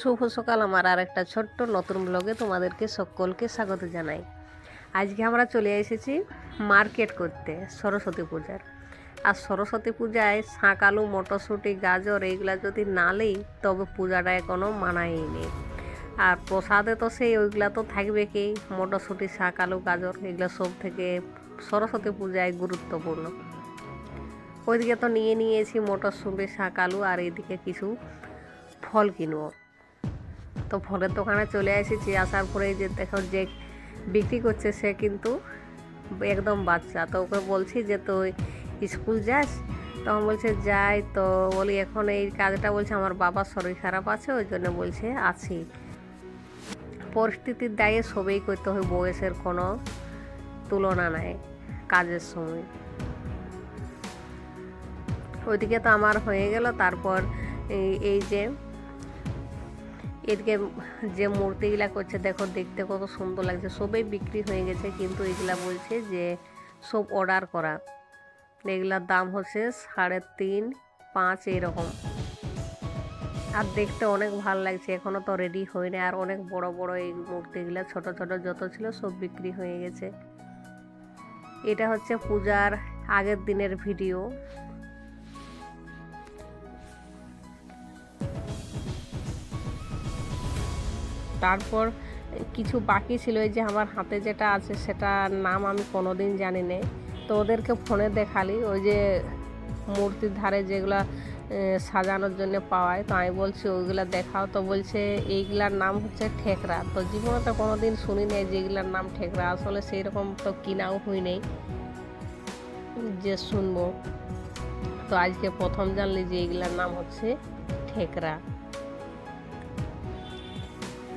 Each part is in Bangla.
শুভ সকাল। আমার আর একটা ছোট্ট নতুন ব্লগে তোমাদেরকে সকলকে স্বাগত জানাই। আজকে আমরা চলে এসেছি মার্কেট করতে সরস্বতী পূজার। আর সরস্বতী পূজায় শাক আলু মটরশুঁটি গাজর এইগুলা যদি না নেই তবে পূজাটা এখনও মানায়ই নেই। আর প্রসাদে তো সেই ওইগুলা তো থাকবে কি, মটরশুঁটি শাক আলু গাজর এগুলো সব থেকে সরস্বতী পূজায় গুরুত্বপূর্ণ। ওইদিকে তো নিয়েছি মটরশুঁটি শাক আলু, আর এইদিকে কিছু ফল কিনবো। তো ফলের দোকানে চলে এসেছি। আসার পরে যে দেখো যে বিক্রি করছে সে কিন্তু একদম বাচ্চা। তো ওকে বলছি যে তুই স্কুল যাস? তখন বলছে যাই। তো বলি এখন এই কাজটা, বলছে আমার বাবার শরীর খারাপ আছে ওই জন্য বলছে আছি। পরিস্থিতির দায়ে সবই করতে হয়, বয়সের কোনো তুলনা নাই কাজের সময়। ওইদিকে তো আমার হয়ে গেল। তারপর এই যে এদিকে যে মূর্তিগুলা করছে দেখো, দেখতে কত সুন্দর লাগছে। সবই বিক্রি হয়ে গেছে, কিন্তু এগুলা বলছে যে সব অর্ডার করা। এগুলার দাম হচ্ছে 3.5, 5 এরকম। আর দেখতে অনেক ভালো লাগছে। এখনও তো রেডি হয়নি। আর অনেক বড় বড় এই মূর্তিগুলা, ছোট ছোট যত ছিল সব বিক্রি হয়ে গেছে। এটা হচ্ছে পূজার আগের দিনের ভিডিও। তারপর কিছু বাকি ছিল, এই যে আমার হাতে যেটা আছে সেটার নাম আমি কোনোদিন জানি না। তো ওদেরকে ফোনে দেখালি ওই যে মূর্তির ধারে যেগুলা সাজানোর জন্য পাওয়ায়। তো আমি বলছি ওইগুলা দেখাও। তো বলছে এইগুলার নাম হচ্ছে ঠেকরা। তো জীবনে তো কোনোদিন শুনি নাই যে এগুলার নাম ঠেকরা। আসলে সেই রকম তো কিনাও হই নাই যে শুনবো। তো আজকে প্রথম জানলি যে এইগুলার নাম হচ্ছে ঠেকরা।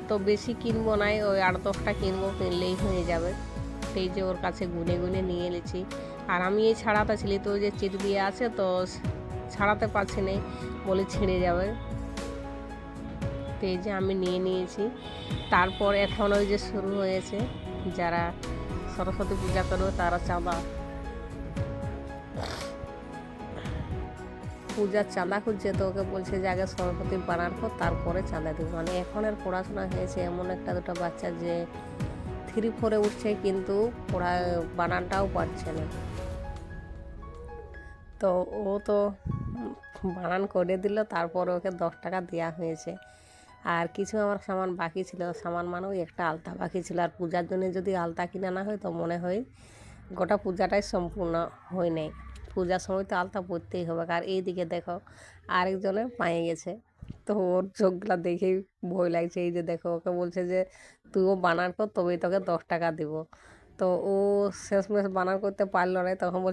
তো বেশি কিনবো নাই, ওই 8-10টা কিনবো, কিনলেই হয়ে যাবে। সেই যে ওর কাছে গুনে গুনে নিয়ে এলেছি। আর আমি এই ছাড়াতে ছিলি, তো ওই যে চিট দিয়ে আছে তো ছাড়াতে পারছি না, বলে ছিঁড়ে যাবে। তো এই যে আমি নিয়ে নিয়েছি। তারপর এখন ওই যে শুরু হয়েছে, যারা সরস্বতী পূজা করবে তারা চাঁদা, পূজার চাঁদা খুঁজছে। তো ওকে বলছে যে আগে সরস্বতী বানার পর তারপরে চাঁদা দিব। মানে এখনের পড়াশোনা হয়েছে এমন একটা দুটো বাচ্চা যে 3-4 উঠছে, কিন্তু পড়া বানানটাও পারছে না। তো ও তো বানান করে দিল। তারপরে ওকে 10 টাকা দেওয়া হয়েছে। আর কিছু আমার সামান বাকি ছিল, সামান মানেও একটা আলতা বাকি ছিল। আর পূজার জন্য যদি আলতা কিনা না হয় তো মনে হয় গোটা পূজাটাই সম্পূর্ণ হয় নাই। পূজার সময় তো আলতা পরতেই হবে। আর এইদিকে দেখো আরেকজনে পায়ে গেছে। তো ওর চোখগুলা দেখেই ভয় লাগছে। এই যে দেখো, ওকে বলছে যে তুইও বানান কর তবেই তোকে 10 টাকা দিব। তো ও শেষমেশ বানান করতে পারলো না। তখন বলছে